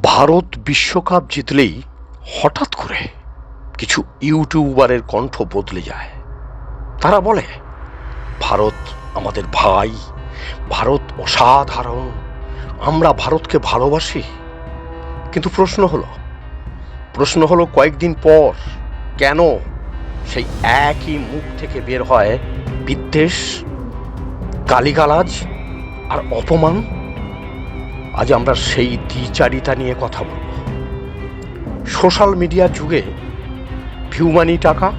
ভারত বিশ্বকাপ জিতলেই হঠাৎ করে কিছু ইউটিউবারের কণ্ঠ বদলে যায়। তারা বলে, ভারত আমাদের ভাই, ভারত অসাধারণ, আমরা ভারতকে ভালোবাসি। কিন্তু প্রশ্ন হলো কয়েকদিন পর কেন সেই একই মুখ থেকে বের হয় বিদ্বেষ, গালিগালাজ আর অপমান? আজ আমরা সেই দ্বিচারিতা নিয়ে কথা বলব। সোশ্যাল মিডিয়ার যুগে ভিউ মানি টাকা,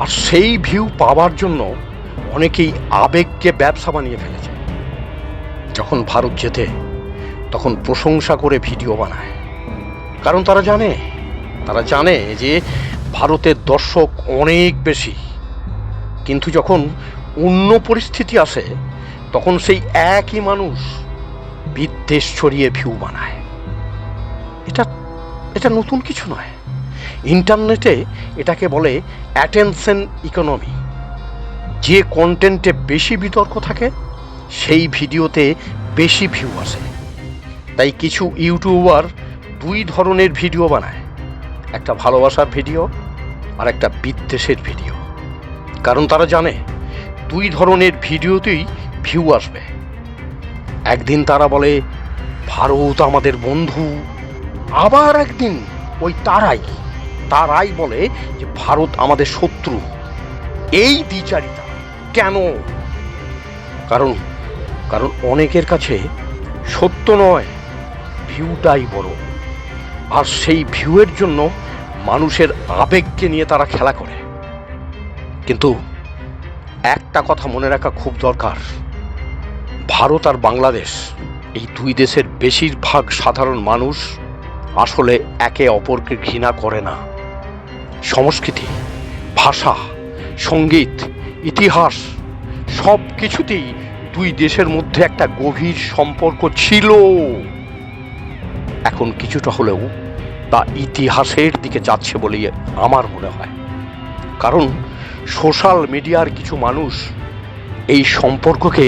আর সেই ভিউ পাওয়ার জন্য অনেকেই আবেগকে ব্যবসা বানিয়ে ফেলেছে। যখন ভারত জেতে তখন প্রশংসা করে ভিডিও বানায়, কারণ তারা জানে যে ভারতের দর্শক অনেক বেশি। কিন্তু যখন অন্য পরিস্থিতি আসে তখন সেই একই মানুষ বিদ্বেষ ছড়িয়ে ভিউ বানায়। এটা নতুন কিছু নয়। ইন্টারনেটে এটাকে বলে অ্যাটেনশন ইকোনমি। যে কন্টেন্টে বেশি বিতর্ক থাকে সেই ভিডিওতে বেশি ভিউ আসে। তাই কিছু ইউটিউবার দুই ধরনের ভিডিও বানায়, একটা ভালোবাসার ভিডিও আর একটা বিদ্বেষের ভিডিও। কারণ তারা জানে দুই ধরনের ভিডিওতেই ভিউ আসবে। একদিন তারা বলে ভারত আমাদের বন্ধু, আবার একদিন ওই তারাই বলে যে ভারত আমাদের শত্রু। এই দ্বিচারিতা কেন? কারণ অনেকের কাছে সত্য নয়, ভিউটাই বড়। আর সেই ভিউয়ের জন্য মানুষের আবেগকে নিয়ে তারা খেলা করে। কিন্তু একটা কথা মনে রাখা খুব দরকার, ভারত আর বাংলাদেশ এই দুই দেশের বেশিরভাগ সাধারণ মানুষ আসলে একে অপরকে ঘৃণা করে না। সংস্কৃতি, ভাষা, সঙ্গীত, ইতিহাস সব কিছুতেই দুই দেশের মধ্যে একটা গভীর সম্পর্ক ছিল। এখন কিছুটা হলেও তা ইতিহাসের দিকে যাচ্ছে বলেই আমার মনে হয়। কারণ সোশ্যাল মিডিয়ার কিছু মানুষ এই সম্পর্ককে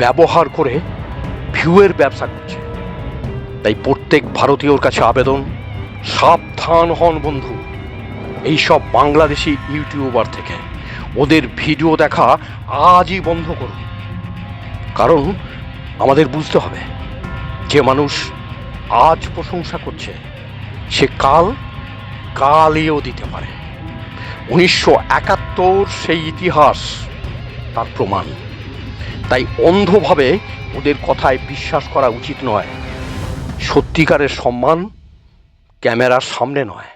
ব্যবহার করে ভিউয়ের ব্যবসা করছে। তাই প্রত্যেক ভারতীয়র কাছে আবেদন, সাবধান হন বন্ধু এইসব বাংলাদেশি ইউটিউবার থেকে। ওদের ভিডিও দেখা আজই বন্ধ করুন। কারণ আমাদের বুঝতে হবে, যে মানুষ আজ প্রশংসা করছে সে কালিও দিতে পারে। 1971 সেই ইতিহাস তার প্রমাণ। তাই অন্ধভাবে ওদের কথায় বিশ্বাস করা উচিত নয়। সত্যিকারের সম্মান ক্যামেরার সামনে নয়,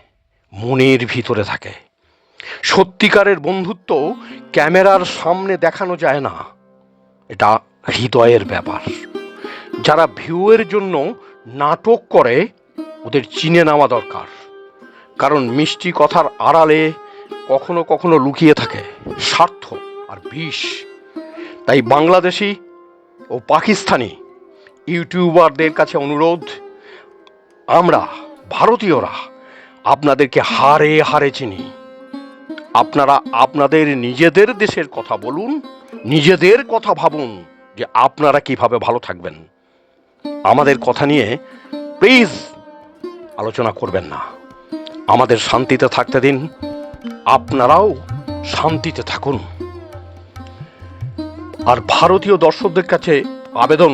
মনের ভিতরে থাকে। সত্যিকারের বন্ধুত্ব ক্যামেরার সামনে দেখানো যায় না, এটা হৃদয়ের ব্যাপার। যারা ভিউয়ের জন্য নাটক করে ওদের চিনে নেওয়া দরকার। কারণ মিষ্টি কথার আড়ালে কখনো কখনো লুকিয়ে থাকে স্বার্থ আর বিষ। তাই বাংলাদেশি ও পাকিস্তানি ইউটিউবারদের কাছে অনুরোধ, আমরা ভারতীয়রা আপনাদেরকে হাড়ে হাড়ে চিনি। আপনারা আপনাদের নিজেদের দেশের কথা বলুন, নিজেদের কথা ভাবুন যে আপনারা কিভাবে ভালো থাকবেন। আমাদের কথা নিয়ে প্লিজ আলোচনা করবেন না। আমাদের শান্তিতে থাকতে দিন, আপনারাও শান্তিতে থাকুন। আর ভারতীয় দর্শকদের কাছে আবেদন,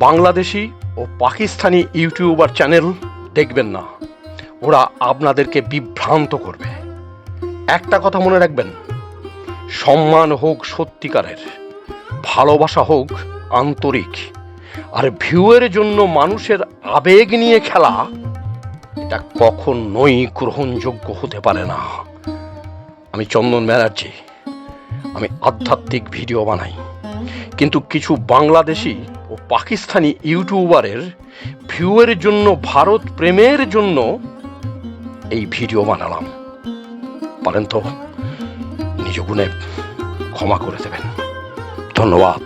বাংলাদেশি ও পাকিস্তানি ইউটিউবার চ্যানেল দেখবেন না, ওরা আপনাদেরকে বিভ্রান্ত করবে। একটা কথা মনে রাখবেন, সম্মান হোক সত্যিকারের, ভালোবাসা হোক আন্তরিক, আর ভিউয়ের জন্য মানুষের আবেগ নিয়ে খেলা এটা কখনোই গ্রহণযোগ্য হতে পারে না। আমি চন্দন ব্যানার্জি, আমি আধ্যাত্মিক ভিডিও বানাই, কিন্তু কিছু বাংলাদেশি ও পাকিস্তানি ইউটিউবারের ভিউয়ের জন্য, ভারত প্রেমের জন্য এই ভিডিও বানালাম। পারেন তো নিজ গুণে ক্ষমা করে দেবেন। ধন্যবাদ।